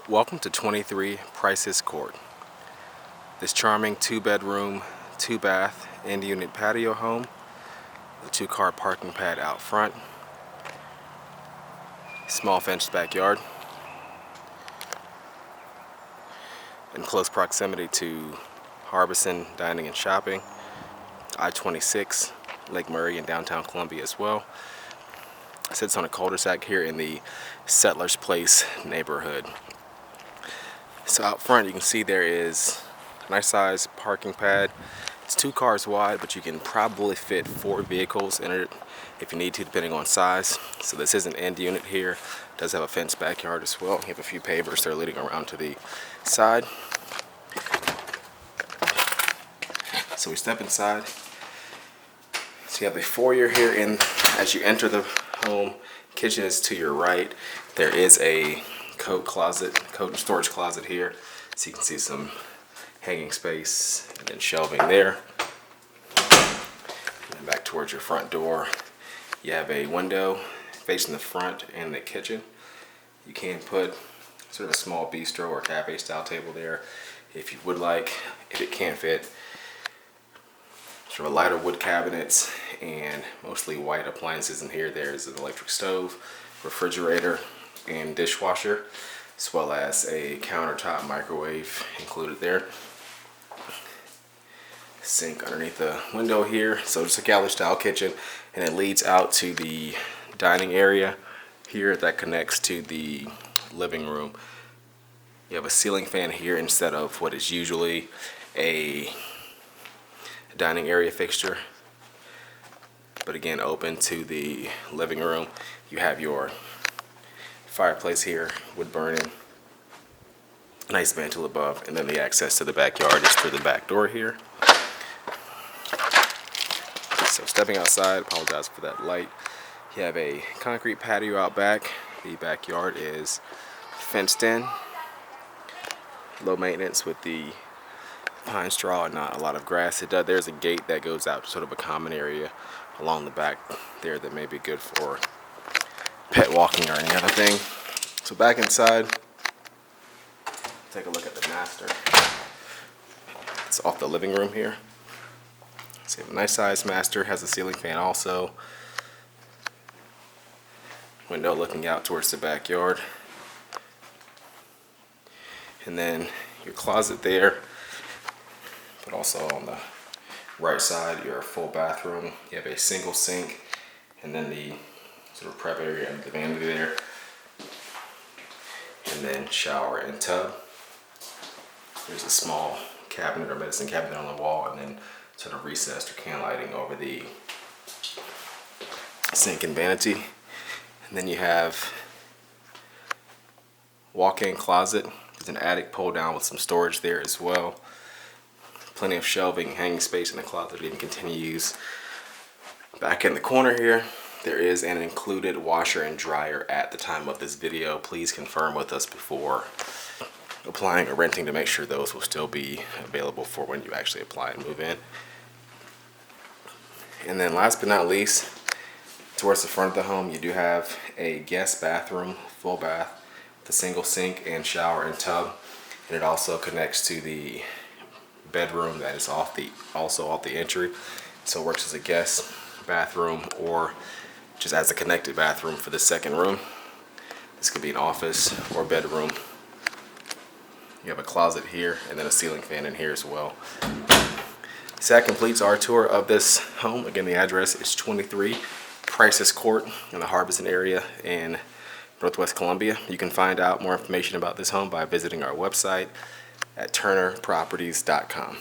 Welcome to 23 Price's Court. This charming 2-bedroom, 2-bath, end-unit patio home with a 2-car parking pad out front, small fenced backyard, in close proximity to Harbison Dining and Shopping, I-26, Lake Murray, and downtown Columbia as well. It sits on a cul-de-sac here in the Settlers Place neighborhood. So out front you can see there is a nice size parking pad. It's 2 cars wide, but you can probably fit 4 vehicles in it if you need to, depending on size. So this is an end unit here. It does have a fenced backyard as well. You have a few pavers that are leading around to the side. So we step inside. So you have a foyer here, and as you enter the home, kitchen is to your right. There is a coat and storage closet here, so you can see some hanging space and then shelving there. And then back towards your front door, you have a window facing the front and the kitchen. You can put sort of a small bistro or cafe style table there if you would like, if it can fit. Sort of lighter wood cabinets and mostly white appliances in here. There's an electric stove, refrigerator, and dishwasher, as well as a countertop microwave included there. Sink underneath the window here. So just a Galley style kitchen, and it leads out to the dining area here that connects to the living room. You have a ceiling fan here instead of what is usually a dining area fixture, but again open to the living room. You have your fireplace here, wood burning, nice mantle above, and then the access to the backyard is through the back door here. So stepping outside, apologize for that light. You have a concrete patio out back. The backyard is fenced in, low maintenance with the pine straw and not a lot of grass. There's a gate that goes out to sort of a common area along the back there that may be good for pet walking or any other thing. So back inside, take a look at the master. It's off the living room here. So you have a nice sized master, has a ceiling fan also. Window looking out towards the backyard. And then your closet there, but also on the right side, your full bathroom. You have a single sink, and then the sort of prep area and the vanity there, and then shower and tub. There's a small cabinet or medicine cabinet on the wall, and then sort of recessed or can lighting over the sink and vanity. And then you have walk-in closet. There's an attic pull down with some storage there as well. Plenty of shelving, hanging space in the closet that even continues. Back in the corner here, there is an included washer and dryer at the time of this video. Please confirm with us before applying or renting to make sure those will still be available for when you actually apply and move in. And then last but not least, towards the front of the home, you do have a guest bathroom, full bath, with a single sink and shower and tub. And it also connects to the bedroom that is also off the entry, so it works as a guest bathroom or just as a connected bathroom for the second room. This could be an office or bedroom. You have a closet here and then a ceiling fan in here as well. So that completes our tour of this home. Again, the address is 23 Price's Court in the Harbison area in Northwest Columbia. You can find out more information about this home by visiting our website at turnerproperties.com.